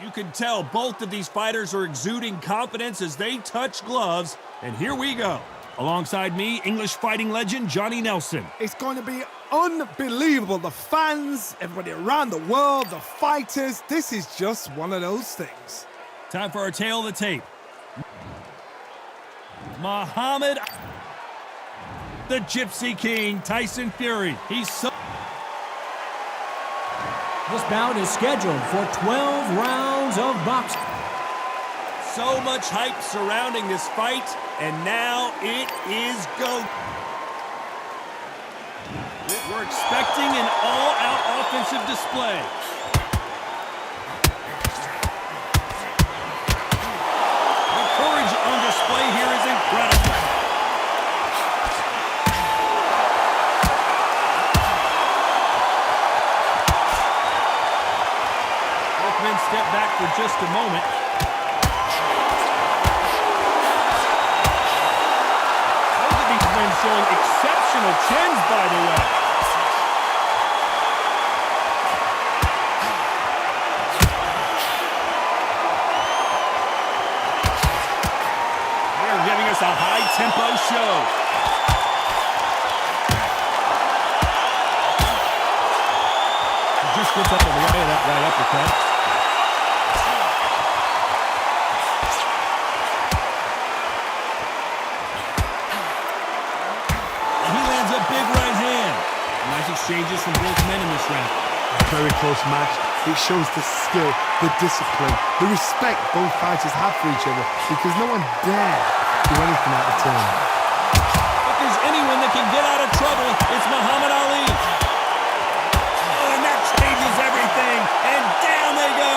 You can tell both of these fighters are exuding confidence as they touch gloves. And here we go. Alongside me, English fighting legend Johnny Nelson. It's going to be unbelievable. The fans, everybody around the world, the fighters. This is just one of those things. Time for our tale of the tape. Muhammed, the Gypsy King, Tyson Fury. He's so... This bout is scheduled for 12 rounds of boxing. So much hype surrounding this fight, and now it is go. We're expecting an all-out offensive display. The courage on display here is incredible. Both men step back for just a moment. Showing exceptional chins, by the way. They're giving us a high-tempo show. He just gets up in the way of that right uppercut. Exchanges from both men in this round. A very close match. It shows the skill, the discipline, the respect both fighters have for each other because no one dare do anything out of turn. If there's anyone that can get out of trouble, it's Muhammad Ali. Oh, and that changes everything. And down they go.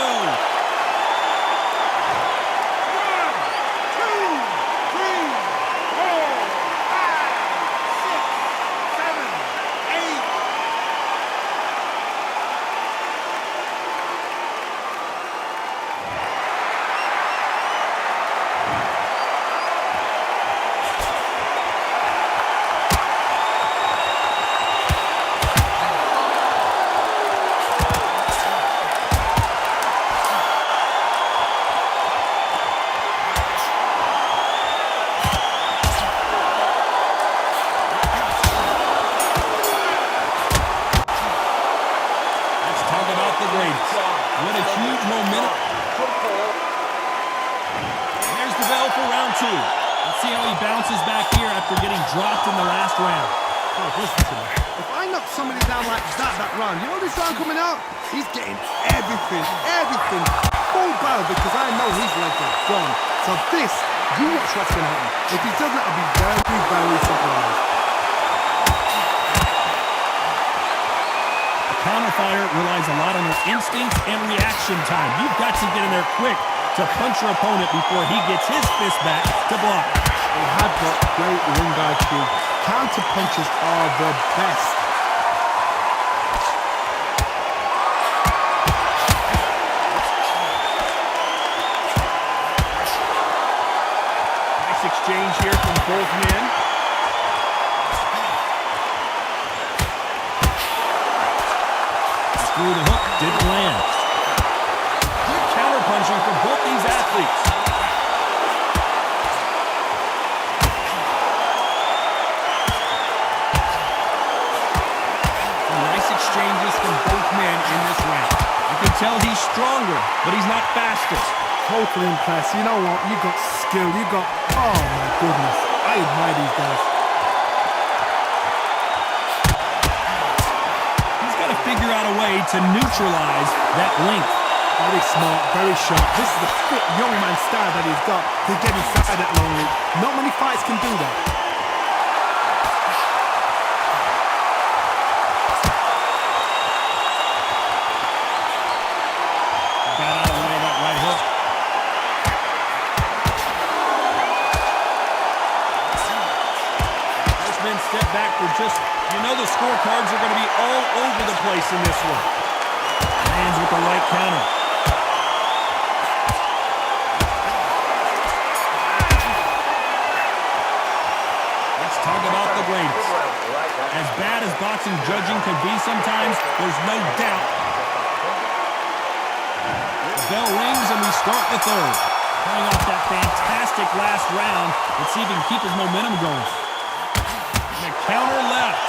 2. Let's see how he bounces back here after getting dropped in the last round. Oh, listen to me. If I knock somebody down like that round, you know this round coming out? He's getting everything full barrel because I know his legs are gone. So this, you watch what's going to happen. If he doesn't, I'll be very surprised. A counter fighter relies a lot on his instinct and reaction time. You've got to get in there quick to punch your opponent before he gets his fist back to block. They have got great ring IQ. Counter punches are the best. Nice exchange here from both men. Through the hook, didn't land. Good counter punching from both these athletes. Nice exchanges from both men in this round. You can tell he's stronger, but he's not faster. Totally impressed. You know what? You got skill. You got... Oh, my goodness. I admire these guys. Figure out a way to neutralize that length. Very smart, very sharp. This is the fit young man style that he's got to get inside that long reach. Not many fights can do that. Got out of the way of that right hook. Those men step back for just... You know the scorecards are going to be all over the place in this one. Lands with the right counter. Let's talk about the greatest. As bad as boxing judging can be sometimes, there's no doubt bell rings and we start the third. Coming off that fantastic last round, let's see if he can keep his momentum going. And a counter left.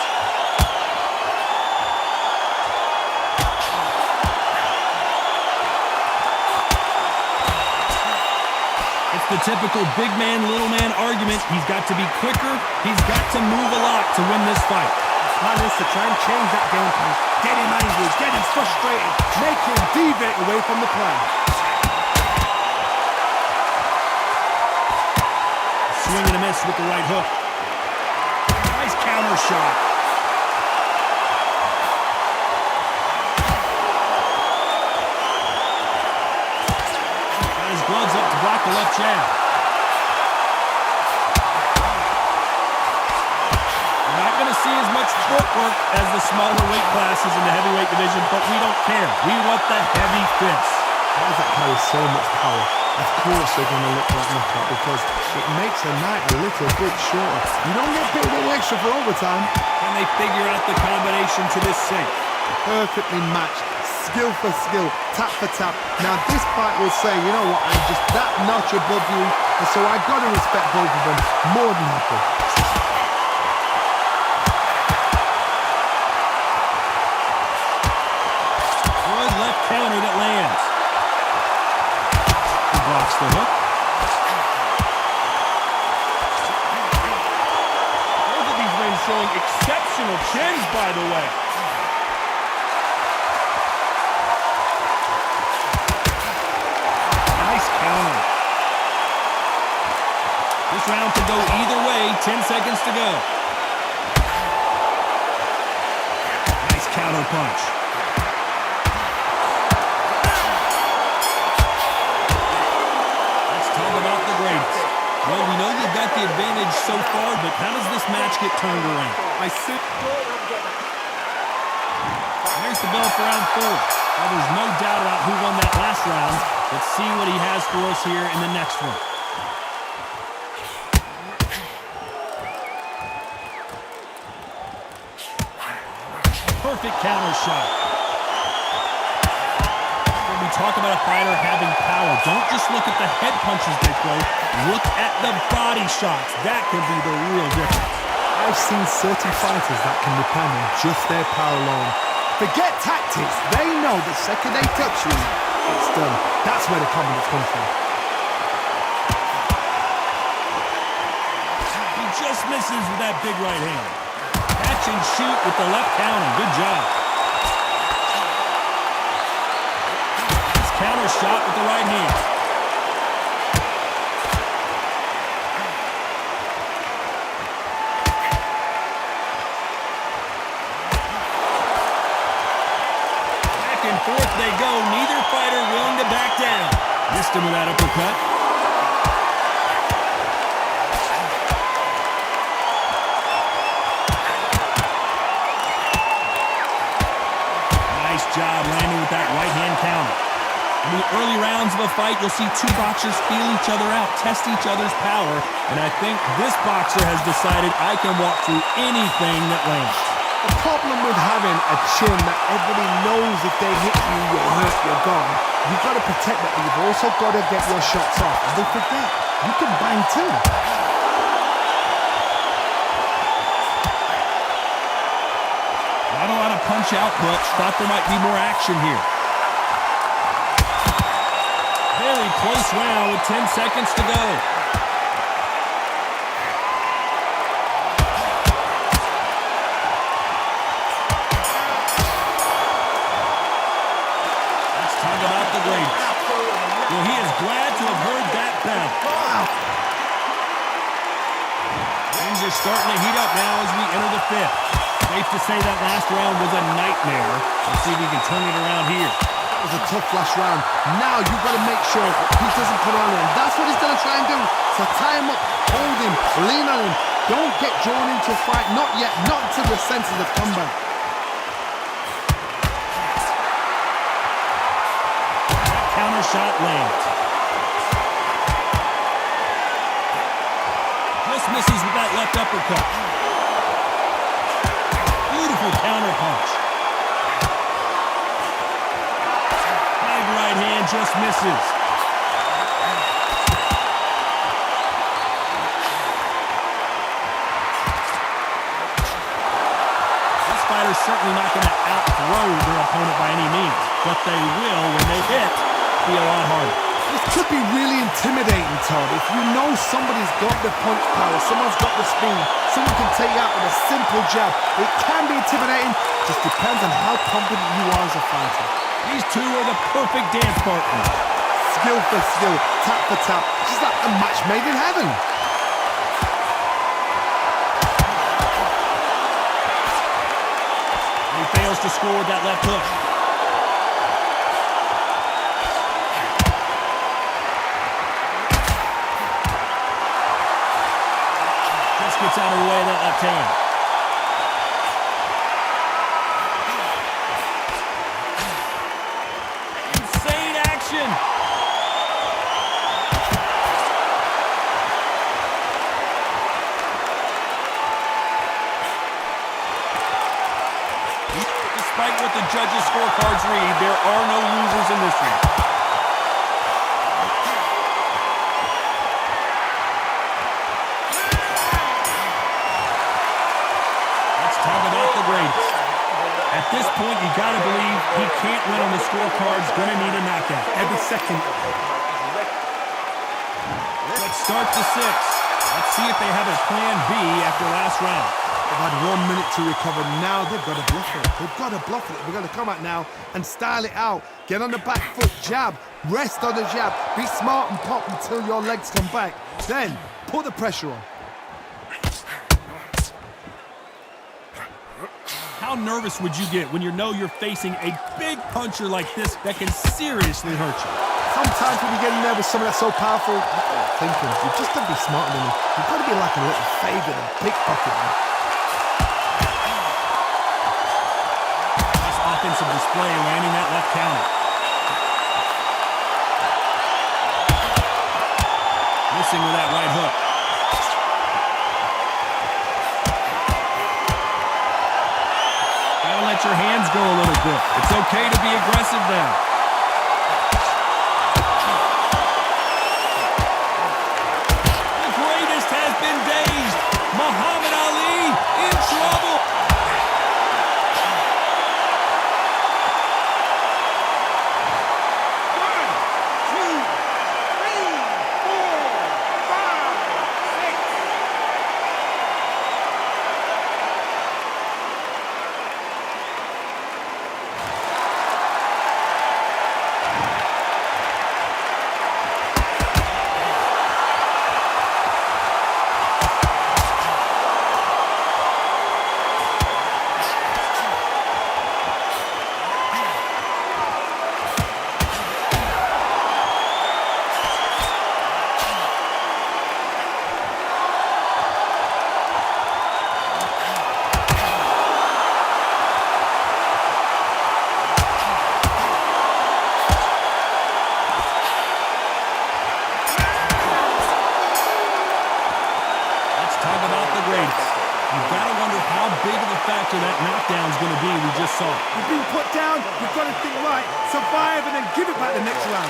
It's the typical big man, little man argument. He's got to be quicker. He's got to move a lot to win this fight. Plan is to try and change that game plan. Get him angry, get him frustrated, make him deviate away from the plan. Swing and a miss with the right hook. Nice counter shot. Got his gloves up to block the left jab. We're not going to see as much footwork as the smaller weight classes in the heavyweight division, but we don't care. We want the heavy fists. Guys that carry so much power, of course they're going to look like knockout because it makes a night a little bit shorter. You don't get paid any extra for overtime. Can they figure out the combination to this sink? Perfectly matched, skill for skill, tap for tap. Now this fight will say, you know what, I'm just that notch above you, and so I've got to respect both of them more than happy. Good left counter that lands. He blocks the hook. Both of these men showing exceptional chins, by the way. Nice counter. This round could go either way. 10 seconds to go. Nice counter punch. Let's talk about the greatest. Well, we know you've got the advantage so far, but how does this match get turned around? There's the bell for round 4. Well, there's no doubt about who won that last round. Let's see what he has for us here in the next one. Perfect counter shot. When we talk about a fighter having power, don't just look at the head punches they throw. Look at the body shots. That can be the real difference. I've seen certain fighters that can depend on just their power alone. Forget tactics. They know the second they touch you, it's done. That's where the confidence comes from. He just misses with that big right hand. Catch and shoot with the left counter. Good job. Nice counter shot with the right hand. Back and forth they go. Neither fighter willing to back down. Missed him with that uppercut. Job landing with that right-hand counter. In the early rounds of a fight, you'll see two boxers feel each other out, test each other's power, and I think this boxer has decided I can walk through anything that lands. The problem with having a chin that everybody knows if they hit you, you're hurt, you're gone. You've got to protect that, but you've also got to get your shots off. And don't forget, you can bang too. Not a lot of punch output. Thought there might be more action here. Very close round with 10 seconds to go. Let's talk about the greatest. Well, he is glad to have heard that bell. Things are starting to heat up now as we enter the 5th. Safe to say that last round was a nightmare. Let's see if he can turn it around here. That was a tough last round. Now you've got to make sure he doesn't put on him. That's what he's going to try and do. So tie him up, hold him, lean on him. Don't get drawn into a fight. Not yet. Not until your senses have come back. Counter shot lands. Just misses with that left uppercut. Beautiful counter punch. Big right hand just misses. This fighter's certainly not going to outthrow their opponent by any means, but they will, when they hit, be a lot harder. This could be really intimidating, Todd. If you know somebody's got the punch power, someone's got the speed, someone can take you out with a simple jab. It can be intimidating, just depends on how confident you are as a fighter. These two are the perfect dance partners. Skill for skill, tap for tap, just like a match made in heaven. He fails to score with that left hook. Gets out of the way of that left hand. Insane action. Despite what the judges' scorecards read, there are no losers in this one. At this point, you gotta believe he can't win on the scorecards, gonna need a knockout. Every second. Let's start the sixth. Let's see if they have a plan B after last round. They've had 1 minute to recover. Now they've got to bluff it. They've got to bluff it. We're going to come out now and style it out. Get on the back foot, jab, rest on the jab. Be smart and pop until your legs come back. Then, put the pressure on. How nervous would you get when you know you're facing a big puncher like this that can seriously hurt you? Sometimes when you get in there with someone that's so powerful, you're thinking, you've just got to be smarter than him. You've got to be like a little favorite and pickpocket him. Nice offensive display, landing that left counter. Missing with that right hook. Let your hands go a little bit. It's okay to be aggressive now. The greatest has been dazed. Muhammad Ali in trouble. That knockdown's going to be, we just saw. You've been put down, you've got to think right, survive, and then give it back the next round.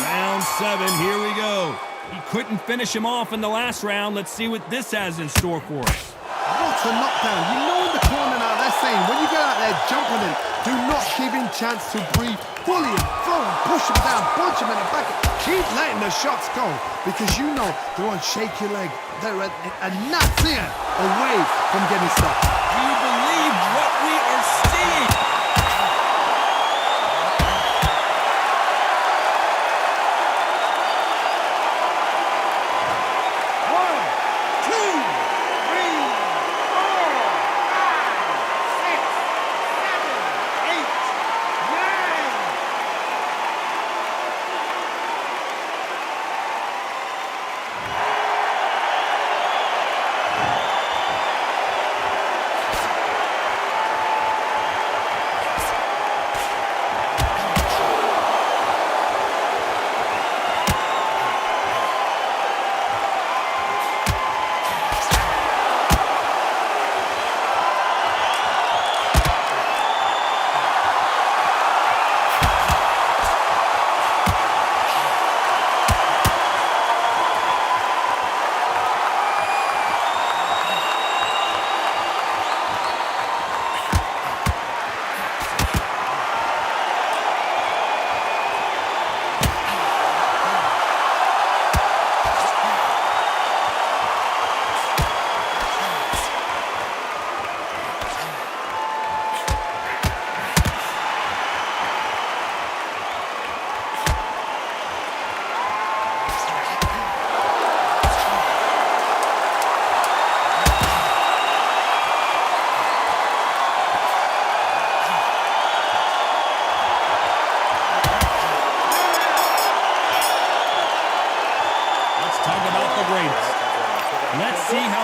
Round 7, here we go. He couldn't finish him off in the last round. Let's see what this has in store for us. What a knockdown. You know in the corner now, they're saying, when you get out there jumping in, do not give him chance to breathe. Bully him, throw him, push him down, punch him in the back. Keep letting the shots go, because you know they're on shaky leg. They're a notch here away from getting stopped. Do you believe what we are seeing?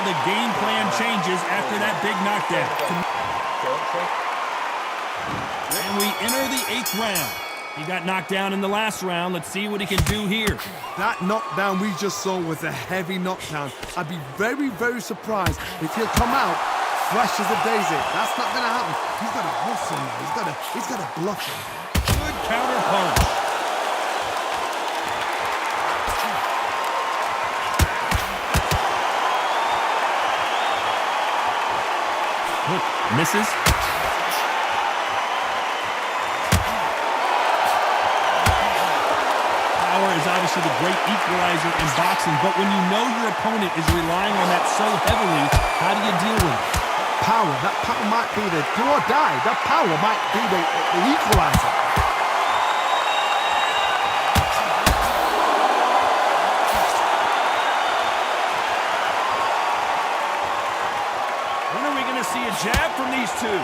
the game plan changes after that big knockdown. And we enter the 8th round. He got knocked down in the last round. Let's see what he can do here. That knockdown we just saw was a heavy knockdown. I'd be very, very surprised if he'll come out fresh as a daisy. That's not going to happen. He's got to hustle now. He's got to bluff him. Good counter punch. Hook misses. Power is obviously the great equalizer in boxing, but when you know your opponent is relying on that so heavily, how do you deal with it? That power might be the do or die. That power might be the equalizer. When are we going to see a jab from these two?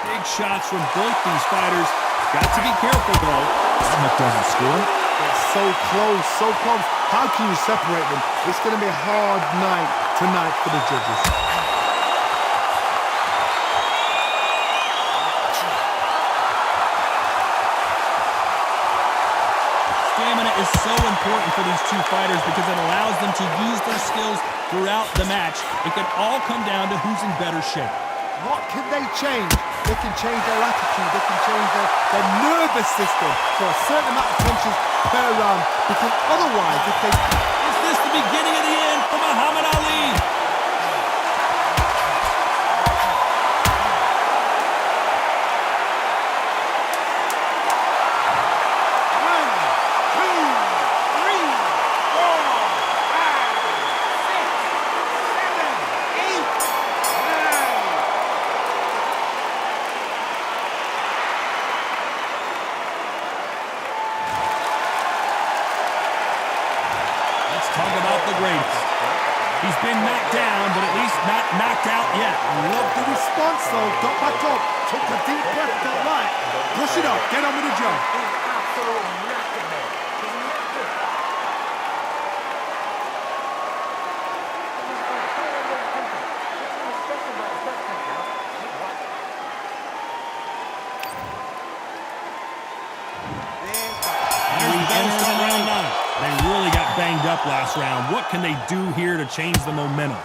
Big shots from both these fighters. Got to be careful, though. That doesn't score. It's so close, so close. How can you separate them? It's going to be a hard night tonight for the judges. Stamina is so important for these two fighters because it allows them to use their skills throughout the match. It can all come down to who's in better shape. What can they change? They can change their attitude. They can change their nervous system for a certain amount of punches per round. Because otherwise, if they... Is this the beginning of the end for Muhammad Ali? Talk about the greatest. He's been knocked down, but at least not knocked out yet. Love the response, though. Got back up. Took a deep breath. Got right. Brush it up. Get on with the job. They really got banged up last round. What can they do here to change the momentum?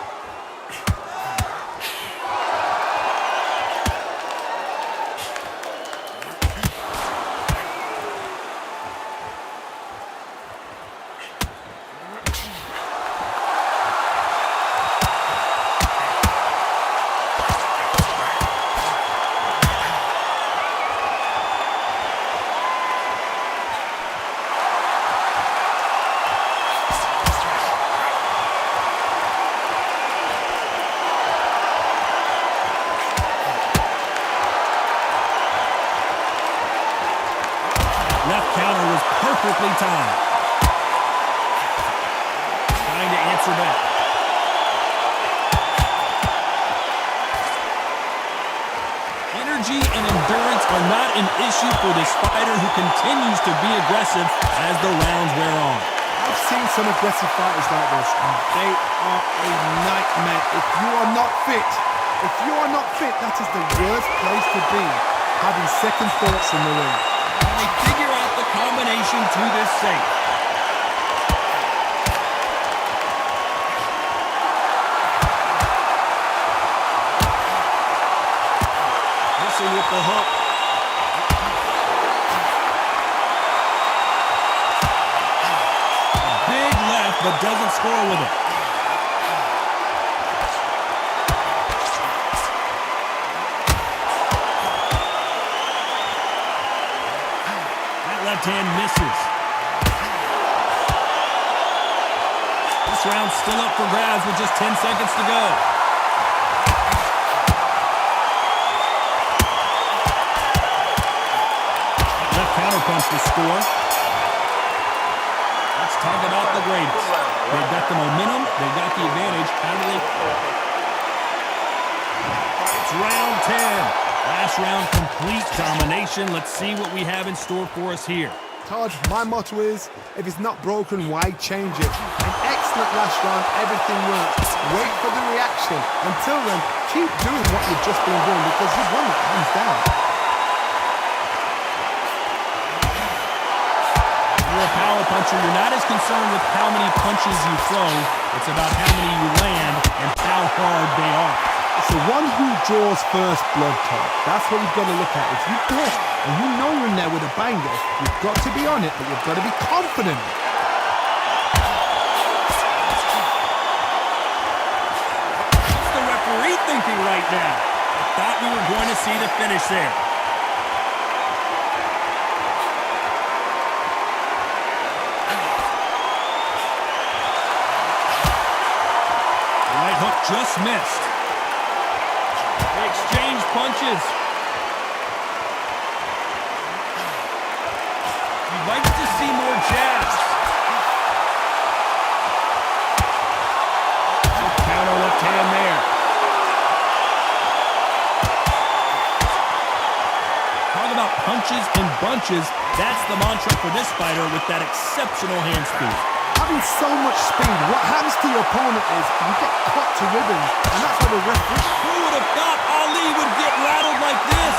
Left counter was perfectly timed. Trying to answer back. Energy and endurance are not an issue for this fighter who continues to be aggressive as the rounds wear on. I've seen some aggressive fighters like this, and they are a nightmare. If you are not fit, that is the worst place to be, having second thoughts in the ring. And they figure out the combination to this safe. Missing with the hook. A big left, but doesn't score with it. Left hand misses. This round's still up for grabs with just 10 seconds to go. Left counterpunch to score. Let's talk about the greatest. They've got the momentum. They've got the advantage. How do they... It's round 10. Last round, complete domination. Let's see what we have in store for us here. hard. My motto is, if it's not broken, why change it? An excellent last round, everything works. Wait for the reaction. Until then, keep doing what you've just been doing because you've won it hands down. You're a power puncher. You're not as concerned with how many punches you throw. It's about how many you land and how hard they are. It's the one who draws first blood, Todd. That's what you've got to look at. If you draw and you know you're in there with a banger, you've got to be on it, but you've got to be confident. What's the referee thinking right now? I thought we were going to see the finish there. Right hook just missed. They exchange punches. You'd like to see more jabs. Good counter left hand there. Talk about punches and bunches. That's the mantra for this fighter with that exceptional hand speed. Having so much speed, what happens to your opponent is you get cut to ribbons, and that's what the referee... Who would have thought Ali would get rattled like this?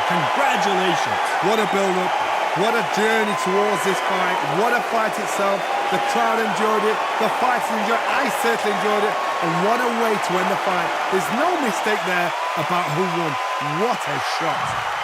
Congratulations. What a build-up. What a journey towards this fight. What a fight itself. The crowd enjoyed it. The fighters enjoyed it. I certainly enjoyed it. And what a way to end the fight. There's no mistake there about who won. What a shot.